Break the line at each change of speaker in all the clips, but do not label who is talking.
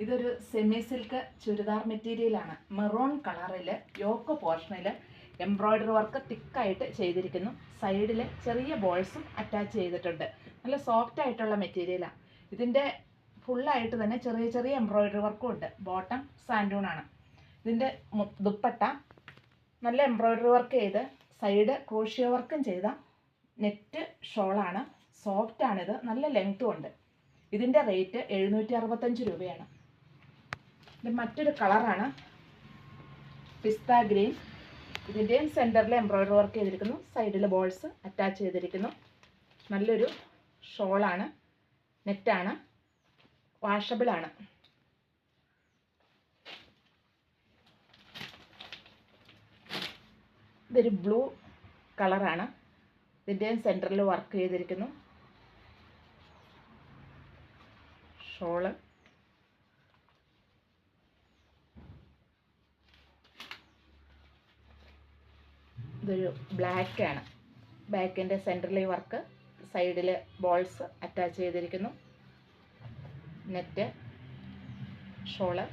ഇതൊരു semi silk churidar മെറ്റീരിയലാണ്. Maroon കളറിൽ യോക്ക് പോർഷനിൽ എംബ്രോയ്ഡറി വർക്ക് തിക്കായിട്ട് ചെയ്തിരിക്കുന്നു. സൈഡിൽ ചെറിയ ബോൾസും അറ്റാച്ച് ചെയ്തിട്ടുണ്ട്. നല്ല സോഫ്റ്റ് ആയിട്ടുള്ള മെറ്റീരിയലാണ്. ഇതിൻ്റെ ഫുള്ളായിട്ട് തന്നെ ചെറിയ ചെറിയ എംബ്രോയ്ഡറി വർക്കും ഉണ്ട്. ബോട്ടം സാൻഡൂൺ ആണ്. ഇതിൻ്റെ ദുപ്പട്ട നല്ല എംബ്രോയ്ഡറി വർക്ക് ചെയ്ത് സൈഡ് ക്രോഷ്യോ വർക്കും ചെയ്ത നെറ്റ് ഷോളാണ്. സോഫ്റ്റാണിത്, നല്ല ലെങ്ത്തും ഉണ്ട്. ഇതിൻ്റെ റേറ്റ് 765 രൂപയാണ്. ഇത് മറ്റൊരു കളറാണ്, പിസ്ത ഗ്രീൻ. ഇതിൻ്റെയും സെൻറ്ററിൽ എംബ്രോയ്ഡറി വർക്ക് ചെയ്തിരിക്കുന്നു. സൈഡിൽ ബോൾസ് അറ്റാച്ച് ചെയ്തിരിക്കുന്നു. നല്ലൊരു ഷോളാണ്, നെറ്റാണ്, വാഷബിളാണ്. ഇതൊരു ബ്ലൂ കളറാണ്. ഇതിൻ്റെയും സെൻറ്ററിൽ വർക്ക് ചെയ്തിരിക്കുന്നു. ഷോള് ഇതൊരു ബ്ലാക്കാണ്. ബാക്കിൻ്റെ സെൻറ്ററിൽ വർക്ക്, സൈഡിൽ ബോൾസ് അറ്റാച്ച് ചെയ്തിരിക്കുന്നു. നെറ്റ് ഷോള്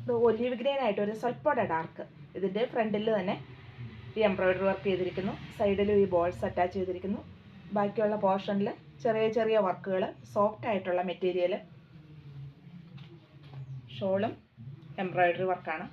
ഇത് ഒലീവ് ഗ്രീൻ ആയിട്ട് ഒരു സ്വല്പം ഡാർക്ക്. ഇതിൻ്റെ ഫ്രണ്ടിൽ തന്നെ ഈ എംബ്രോയ്ഡറി വർക്ക് ചെയ്തിരിക്കുന്നു. സൈഡിലും ഈ ബോൾസ് അറ്റാച്ച് ചെയ്തിരിക്കുന്നു. ബാക്കിയുള്ള പോർഷനിൽ ചെറിയ ചെറിയ വർക്കുകൾ, സോഫ്റ്റ് ആയിട്ടുള്ള മെറ്റീരിയൽ. ഷോളും എംബ്രോയ്ഡറി വർക്കാണ്.